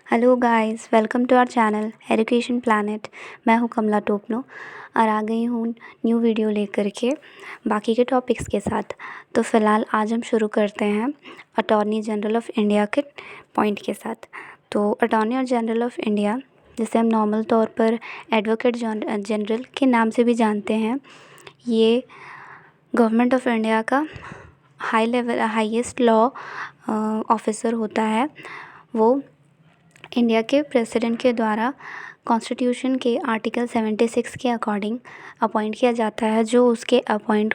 Hello guys, welcome to our channel education planet. मैं हूं कमला टोपनो और आ गई हूं न्यू वीडियो लेकर के बाकी के टॉपिक्स के साथ। तो फ़िलहाल आज हम शुरू करते हैं अटॉर्नी जनरल ऑफ़ इंडिया के पॉइंट के साथ। तो अटॉर्नी जनरल ऑफ़ इंडिया, जिसे हम नॉर्मल तौर पर एडवोकेट जनरल के नाम से भी जानते हैं, ये गवर्नमेंट ऑफ इंडिया का हाईएस्ट लॉ ऑफिसर होता है। वो इंडिया के प्रेसिडेंट के द्वारा कॉन्स्टिट्यूशन के आर्टिकल 76 के अकॉर्डिंग अपॉइंट किया जाता है, जो उसके अपॉइंटमेंट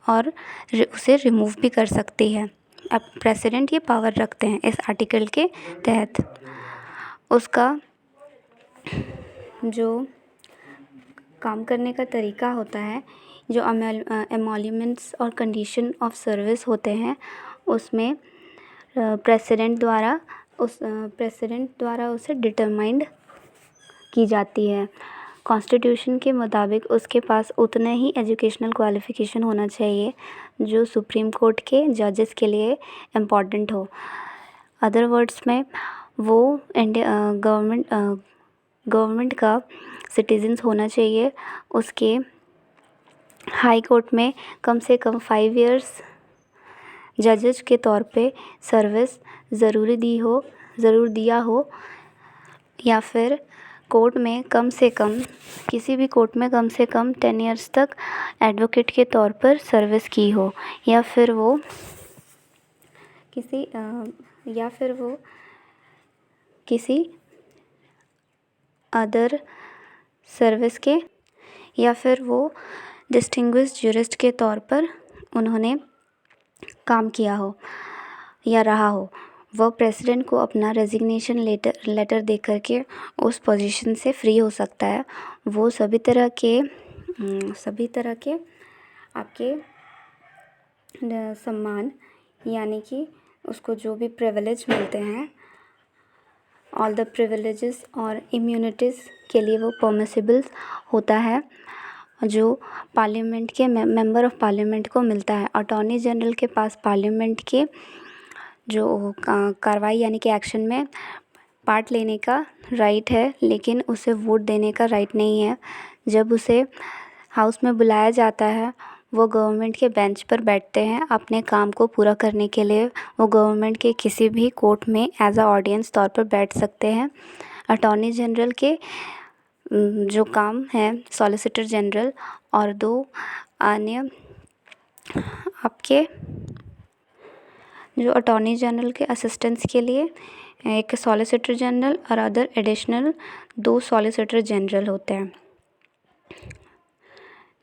और उसे रिमूव भी कर सकती है। अब प्रेसिडेंट ये पावर रखते हैं इस आर्टिकल के तहत। उसका जो काम करने का तरीका होता है, जो एमोल्यूमेंट्स और कंडीशन ऑफ सर्विस होते हैं, उसमें प्रेसिडेंट द्वारा उसे डिटरमाइंड की जाती है। कॉन्स्टिट्यूशन के मुताबिक उसके पास उतना ही एजुकेशनल क्वालिफ़िकेशन होना चाहिए जो सुप्रीम कोर्ट के जजेस के लिए इम्पॉर्टेंट हो। अदर वर्ड्स में वो गवर्नमेंट का सिटीजन्स होना चाहिए। उसके हाई कोर्ट में कम से कम 5 इयर्स जजेस के तौर पे सर्विस ज़रूर दिया हो, या फिर कोर्ट में कम से कम किसी भी कोर्ट में कम से कम 10 इयर्स तक एडवोकेट के तौर पर सर्विस की हो, या फिर वो किसी अदर सर्विस के, या फिर वो डिस्टिंग्विश्ड ज्यूरिस्ट के तौर पर उन्होंने काम किया हो या रहा हो। वह प्रेसिडेंट को अपना रेजिग्नेशन लेटर दे करके उस पोजीशन से फ्री हो सकता है। वो सभी तरह के आपके सम्मान, यानी कि उसको जो भी प्रिविलेज मिलते हैं, ऑल द प्रिविलेजेस और इम्यूनिटीज़ के लिए वो परमिसिबल होता है, जो पार्लियामेंट के मेंबर ऑफ पार्लियामेंट को मिलता है। अटॉर्नी जनरल के पास पार्लियामेंट के जो कार्रवाई यानी कि एक्शन में पार्ट लेने का राइट है, लेकिन उसे वोट देने का राइट नहीं है। जब उसे हाउस में बुलाया जाता है, वो गवर्नमेंट के बेंच पर बैठते हैं अपने काम को पूरा करने के लिए। वो गवर्नमेंट के किसी भी कोर्ट में एज अ ऑडियंस तौर पर बैठ सकते हैं। अटॉर्नी जनरल के जो काम है सॉलिसिटर जनरल और 2 अन्य आपके जो अटॉर्नी जनरल के असिस्टेंट्स के लिए एक सॉलिसिटर जनरल और अदर एडिशनल 2 सॉलिसिटर जनरल होते हैं,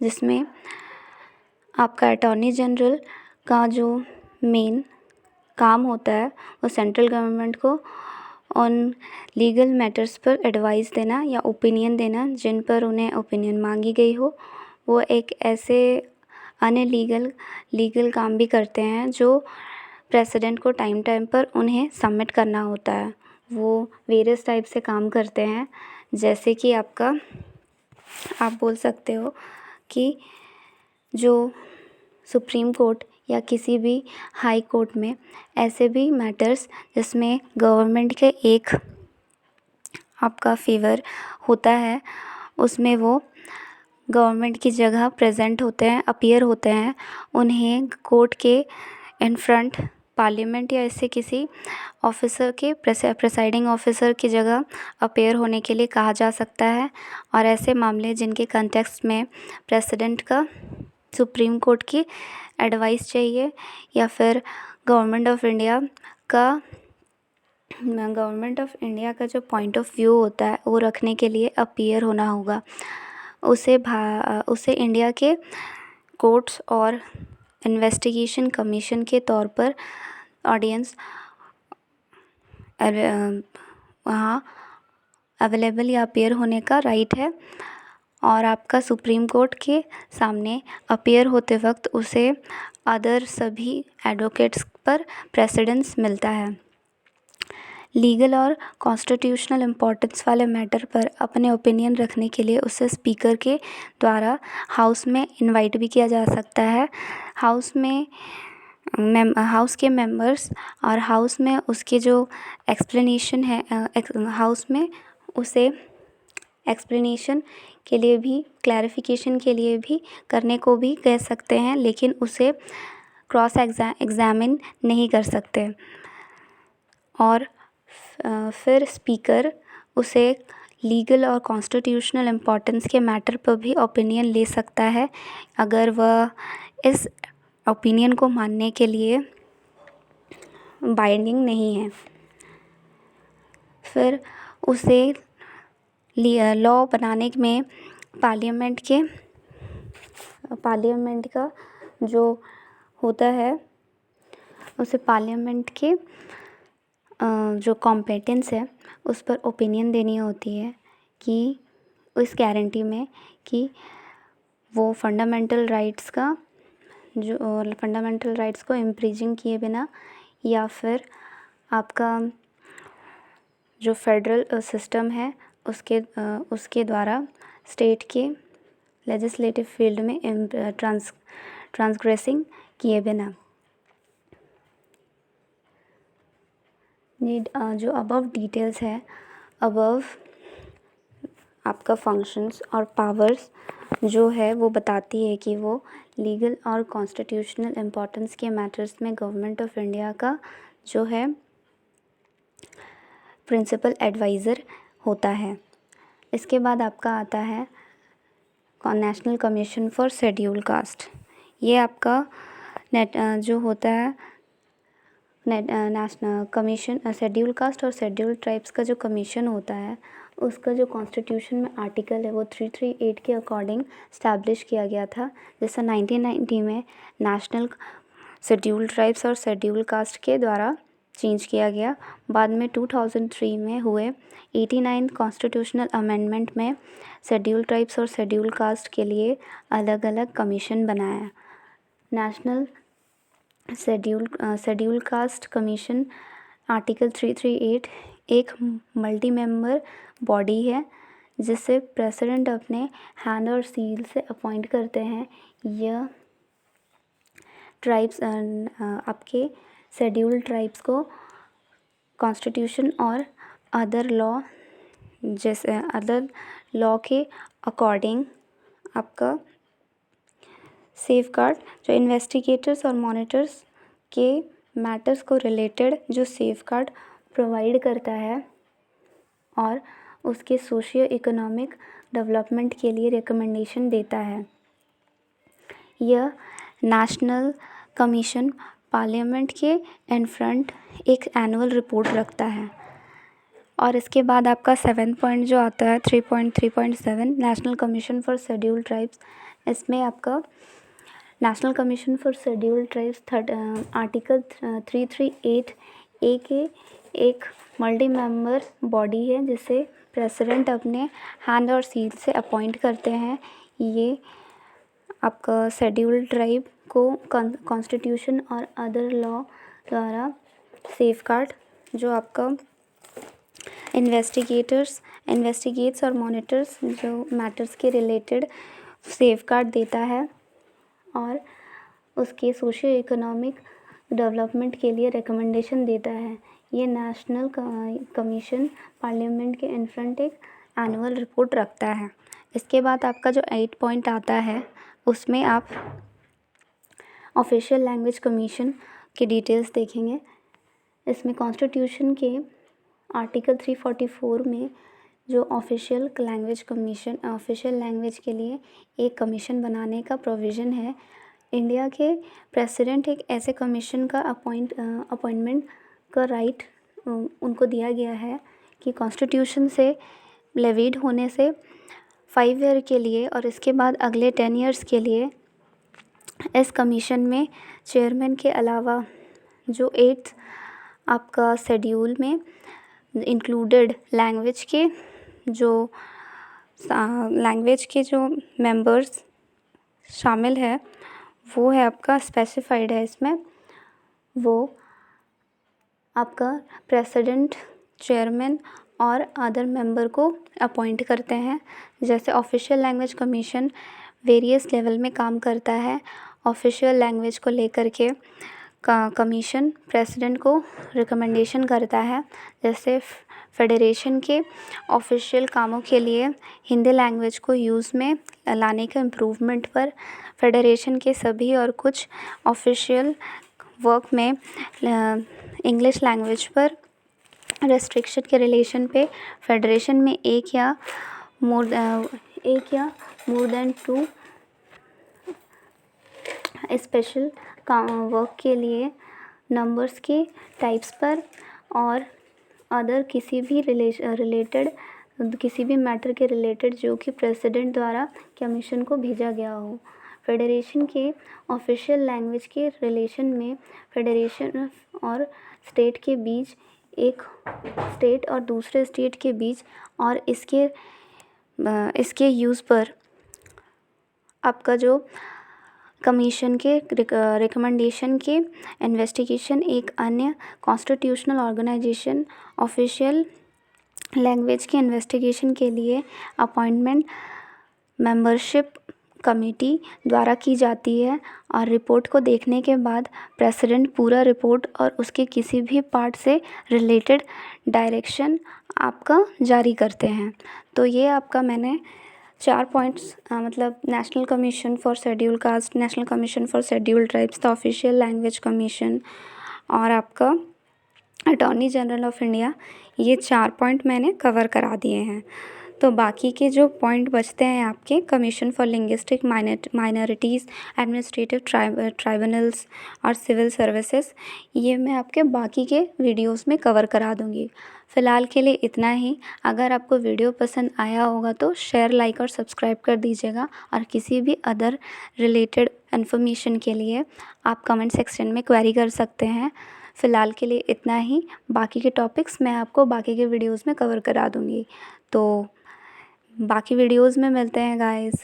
जिसमें आपका अटॉर्नी जनरल का जो मेन काम होता है वो सेंट्रल गवर्नमेंट को ऑन लीगल मैटर्स पर एडवाइस देना या ओपिनियन देना, जिन पर उन्हें ओपिनियन मांगी गई हो। वो एक ऐसे अन्य लीगल काम भी करते हैं जो प्रेसिडेंट को टाइम पर उन्हें सबमिट करना होता है। वो वेरियस टाइप से काम करते हैं, जैसे कि आप बोल सकते हो कि जो सुप्रीम कोर्ट या किसी भी हाई कोर्ट में ऐसे भी मैटर्स जिसमें गवर्नमेंट के एक आपका फेवर होता है, उसमें वो गवर्नमेंट की जगह प्रेजेंट होते हैं, अपीयर होते हैं। उन्हें कोर्ट के इन फ्रंट पार्लियामेंट या ऐसे किसी ऑफिसर के प्रेसाइडिंग ऑफिसर की जगह अपीयर होने के लिए कहा जा सकता है। और ऐसे मामले जिनके कंटेक्स्ट में प्रेसिडेंट का सुप्रीम कोर्ट की एडवाइस चाहिए, या फिर गवर्नमेंट ऑफ इंडिया का जो पॉइंट ऑफ व्यू होता है वो रखने के लिए अपीयर होना होगा, उसे इंडिया के कोर्ट्स और इन्वेस्टिगेशन कमीशन के तौर पर ऑडियंस वहाँ अवेलेबल या अपीयर होने का राइट है। और आपका सुप्रीम कोर्ट के सामने अपीयर होते वक्त उसे अदर सभी एडवोकेट्स पर प्रेसिडेंस मिलता है। लीगल और कॉन्स्टिट्यूशनल इम्पोर्टेंस वाले मैटर पर अपने ओपिनियन रखने के लिए उसे स्पीकर के द्वारा हाउस में इनवाइट भी किया जा सकता है। हाउस में हाउस के मेंबर्स और हाउस में उसके जो एक्सप्लेनेशन है, हाउस में उसे एक्सप्लेनेशन के लिए भी, क्लैरिफिकेशन के लिए भी करने को भी कह सकते हैं, लेकिन उसे क्रॉस एग्जामिन नहीं कर सकते। और फिर स्पीकर उसे लीगल और कॉन्स्टिट्यूशनल इम्पोर्टेंस के मैटर पर भी ओपिनियन ले सकता है, अगर वह इस ओपिनियन को मानने के लिए बाइंडिंग नहीं है। फिर उसे लॉ बनाने में पार्लियामेंट का जो होता है, उसे पार्लियामेंट के जो कॉम्पिटेंस है उस पर ओपिनियन देनी होती है कि उस गारंटी में कि वो फंडामेंटल राइट्स को इम्प्रीजिंग किए बिना, या फिर आपका जो फेडरल सिस्टम है उसके द्वारा स्टेट के लेजिस्लेटिव फील्ड में ट्रांसग्रेसिंग किए बिना। जो अबव डिटेल्स है, अबव आपका फंक्शंस और पावर्स जो है वो बताती है कि वो लीगल और कॉन्स्टिट्यूशनल इम्पोर्टेंस के मैटर्स में गवर्नमेंट ऑफ इंडिया का जो है प्रिंसिपल एडवाइज़र होता है। इसके बाद आपका आता है national commission for schedule caste. ये आपका जो होता है नेशनल कमीशन शेड्यूल कास्ट और शेड्यूल ट्राइब्स का जो कमीशन होता है, उसका जो कॉन्स्टिट्यूशन में आर्टिकल है वो 338 के अकॉर्डिंग स्टैब्लिश किया गया था, जैसा 1990 में नेशनल शेड्यूल ट्राइब्स और शेड्यूल कास्ट के द्वारा चेंज किया गया। बाद में 2003 में हुए 89 कॉन्स्टिट्यूशनल अमेंडमेंट में शेड्यूल ट्राइब्स और शेड्यूल कास्ट के लिए अलग अलग कमीशन बनाया। National schedule caste commission article 338 एक मल्टी मेंबर बॉडी है जिसे प्रेसिडेंट अपने हैंड और सील से अपॉइंट करते हैं। यह ट्राइब्स आपके शेड्यूल ट्राइब्स को कॉन्स्टिट्यूशन और अदर लॉ के अकॉर्डिंग आपका सेफ गार्ड, जो इन्वेस्टिगेटर्स और मॉनिटर्स के मैटर्स को रिलेटेड जो सेफ गार्ड प्रोवाइड करता है और उसके सोशियो इकोनॉमिक डेवलपमेंट के लिए रिकमेंडेशन देता है। यह नेशनल कमीशन पार्लियामेंट के इन फ्रंट एक एनुअल रिपोर्ट रखता है। और इसके बाद आपका 7 पॉइंट जो आता है 3.3.7 national commission for schedule tribes, इसमें आपका national commission for schedule tribes article 338 ए के एक मल्टी मेंबर बॉडी है जिसे प्रेसिडेंट अपने हैंड और सील से अपॉइंट करते हैं। ये आपका शेड्यूल ट्राइब को कॉन्स्टिट्यूशन और अदर लॉ द्वारा सेफ गार्ड, जो आपका इन्वेस्टिगेट्स और मॉनिटर्स जो मैटर्स के रिलेटेड सेफ गार्ड देता है और उसके सोशियो इकोनॉमिक डेवलपमेंट के लिए रिकमेंडेशन देता है। ये नेशनल कमीशन पार्लियामेंट के इन फ्रंट एक एनुअल रिपोर्ट रखता है। इसके बाद आपका जो 8 पॉइंट आता है उसमें आप ऑफिशियल लैंग्वेज कमीशन के डिटेल्स देखेंगे। इसमें कॉन्स्टिट्यूशन के आर्टिकल 344 में जो ऑफिशियल लैंग्वेज के लिए एक कमीशन बनाने का प्रोविज़न है। इंडिया के प्रेसिडेंट एक ऐसे कमीशन का अपॉइंटमेंट का राइट उनको दिया गया है कि कॉन्स्टिट्यूशन से लेवीड होने से 5 ईयर के लिए और इसके बाद अगले 10 ईयर्स के लिए इस कमीशन में चेयरमैन के अलावा जो 8th आपका शेड्यूल में इंक्लूडेड लैंग्वेज के जो मेंबर्स शामिल है वो है आपका स्पेसिफाइड है। इसमें वो आपका प्रेसिडेंट, चेयरमैन और अदर मेंबर को अपॉइंट करते हैं। जैसे official language commission various level में काम करता है। ऑफिशियल लैंग्वेज को लेकर के का कमीशन प्रेसिडेंट को रिकमेंडेशन करता है। जैसे फेडरेशन के ऑफिशियल कामों के लिए हिंदी लैंग्वेज को यूज़ में लाने के इम्प्रूवमेंट पर, फेडरेशन के सभी और कुछ ऑफिशियल वर्क में इंग्लिश लैंग्वेज पर रेस्ट्रिक्शन के रिलेशन पे, फेडरेशन में एक या मोर देन 2 स्पेशल वर्क के लिए नंबर्स के टाइप्स पर और अदर किसी भी किसी भी मैटर के रिलेटेड जो कि प्रेसिडेंट द्वारा कमीशन को भेजा गया हो। फेडरेशन के ऑफिशियल लैंग्वेज के रिलेशन में फेडरेशन और स्टेट के बीच, एक स्टेट और दूसरे स्टेट के बीच और इसके यूज़ पर आपका जो कमीशन के रिकमेंडेशन के इन्वेस्टिगेशन एक अन्य कॉन्स्टिट्यूशनल ऑर्गेनाइजेशन ऑफिशियल लैंग्वेज के इन्वेस्टिगेशन के लिए अपॉइंटमेंट मेंबरशिप कमेटी द्वारा की जाती है और रिपोर्ट को देखने के बाद प्रेसिडेंट पूरा रिपोर्ट और उसके किसी भी पार्ट से रिलेटेड डायरेक्शन आपका जारी करते हैं। तो ये आपका मैंने 4 पॉइंट्स मतलब national commission for schedule caste, national commission for schedule tribes, the official language commission और आपका अटॉर्नी जनरल ऑफ इंडिया, ये 4 पॉइंट मैंने कवर करा दिए हैं। तो बाकी के जो पॉइंट बचते हैं आपके commission for linguistic minorities, administrative tribunals और सिविल सर्विसेज, ये मैं आपके बाकी के वीडियोस में कवर करा दूँगी। फ़िलहाल के लिए इतना ही। अगर आपको वीडियो पसंद आया होगा तो शेयर, लाइक और सब्सक्राइब कर दीजिएगा और किसी भी अदर रिलेटेड इन्फॉर्मेशन के लिए आप कमेंट सेक्शन में क्वेरी कर सकते हैं। फ़िलहाल के लिए इतना ही। बाकी के टॉपिक्स मैं आपको बाकी के वीडियोस में कवर करा दूँगी। तो बाकी वीडियोस में मिलते हैं गाइस।